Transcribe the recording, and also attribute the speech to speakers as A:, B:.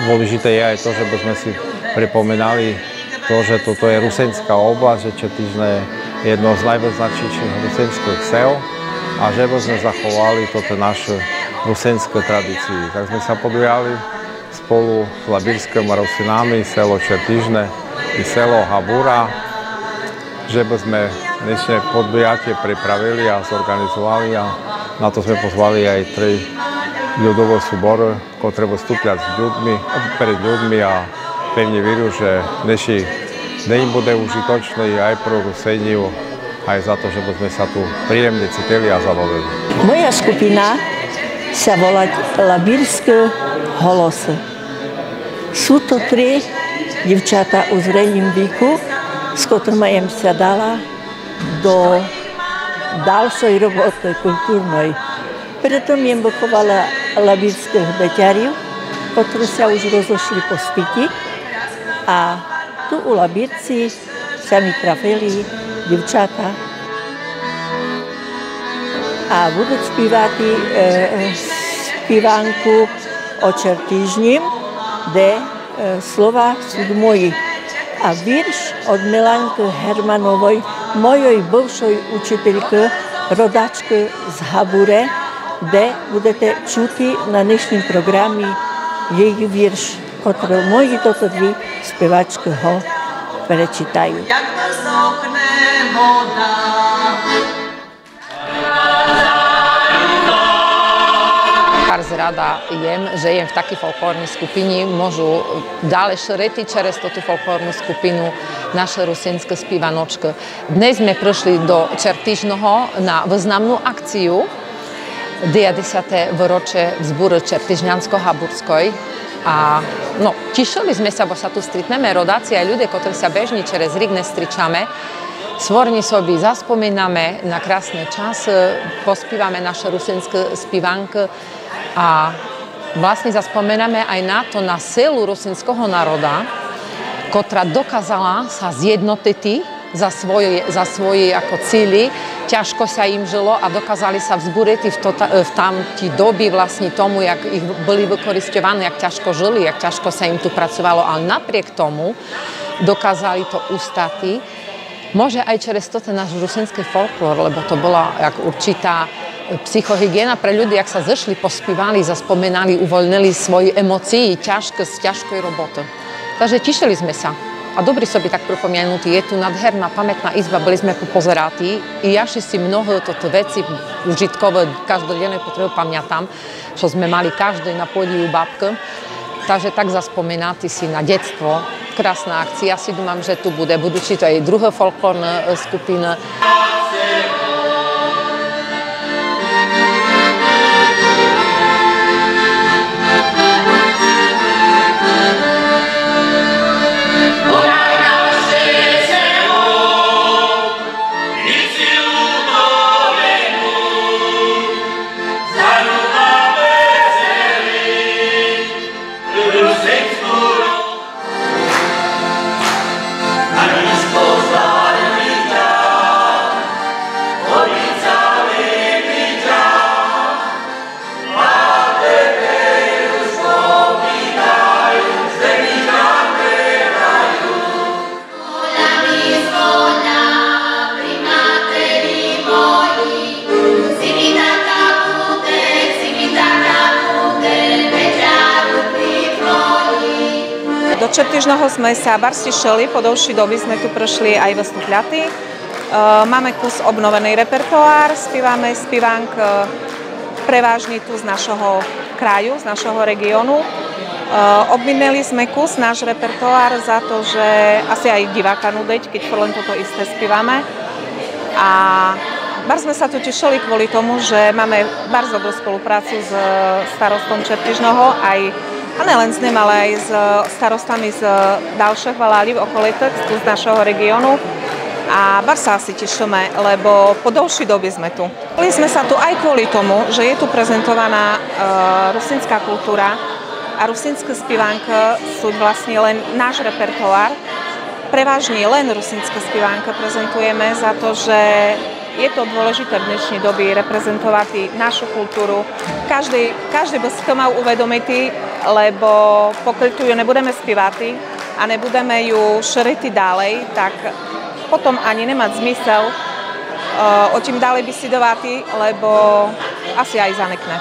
A: Dôležité je aj to, že by sme si pripomínali to, že toto je rusenská oblasť, že Čertížne je jedno z najvyznačnejších rusenských sel a že by sme zachovali toto naše rusenské tradície. Tak sme sa podujali spolu s Labírskym a Rusinami, selo Čertížne i selo Habura, že by sme dnešné podujatie pripravili a zorganizovali a na to sme pozvali aj 3 ľudové súbory, ktoré budú vstúpiať pred ľuďmi a pevne verím, že dnešný deň bude užitočný aj pro Ruseniu, aj za to, že by sme sa tu príjemne cítili a zabavili.
B: Moja skupina sa volá Labírske holosy. Sú to 3 dievčatá u zrelým výku, s ktorými jem sa dala do ďalšej roboty kultúrnej. Preto jem vychovala labírskych beťariv, ktorí sa už rozošli po svete. A tu u Labírci sa mi trafili dievčatá. A budú spívať spívanku o Čertížni, kde slova sú moji. A vírš od Milanky Hermanovej, mojej bivšej učiteľky, rodačky z Habure, kde budete čuti na dnešním programe jej vírš, ktorý moji toto 2 spievačky ho prečítajú.
C: Jak vysokne voda.
D: Rada že jem v takej folklórnej skupine, môžu ďalej šreti čerez tú folklórnu skupinu naše rusinské spívanočky. Dnes sme prišli do Čertížneho na významnú akciu 90. výročie vzbúry Čertížňansko-Haburskoj. A tešili sme sa, bo sa tu stretneme rodáci aj ľudia, ktorí sa bežne čerez Rík nestričame. Svorni sobie zaspomíname na krásne časy, pospívame naše rusinské spívanky a vlastne zaspomíname aj na to, na silu rusinského národa, ktorá dokázala sa zjednotiť za svoje ako cíly. Ťažko sa im žilo a dokázali sa vzbúriť v tamtí doby vlastne tomu, jak ich boli vykoristovaní, jak ťažko žili, jak ťažko sa im tu pracovalo, ale napriek tomu dokázali to ustati. Môže aj čerez to ten náš rusinský folklór, lebo to bola určitá psychohygiena pre ľudí, ak sa zešli, pospívali, zaspomínali, uvoľnili svoje emócie, ťažkej roboty. Takže tešili sme sa. A dobrý sobie tak pripomenutý, je tu nádherná pamätná izba, boli sme pozeráti i ja si mnoho toto veci užitkové, každodenné potreby pamätám, čo sme mali každý na pôdi u babky. Takže tak zaspomínate si na detstvo. Krásna akcia, si dúfam, že tu budú či to aj druhé folklórne skupiny.
E: Do Čertížneho sme sa barsti šeli, po dlhšej doby sme tu prešli aj vystupľaty. Máme kus obnovený repertoár, spívame spívank prevážne tu z našho kraju, z našho regiónu. Obmineli sme kus náš repertoár za to, že asi aj diváka nudeť, keď len toto isté spívame. A bar sme sa tu tešili kvôli tomu, že máme bardzo dobrú spoluprácu s starostom Čertížneho, a nelen s ním, ale aj s starostami z ďalších valálí okolitých, tu z našho regiónu. A bar sa asi tešíme, lebo po dlhšej dobe sme tu. Boli sme sa tu aj kvôli tomu, že je tu prezentovaná rusinská kultúra a rusinské spívánky sú vlastne len náš repertoár. Prevážne len rusinské spívánky prezentujeme za to, že je to dôležité v dnešnej dobe reprezentovať našu kultúru. Každý by si to mal uvedomiť, lebo pokiaľ tu ju nebudeme spívati a nebudeme ju šriti ďalej, tak potom ani nemá zmysel o čím ďalej bisidovati, lebo asi aj zanekne.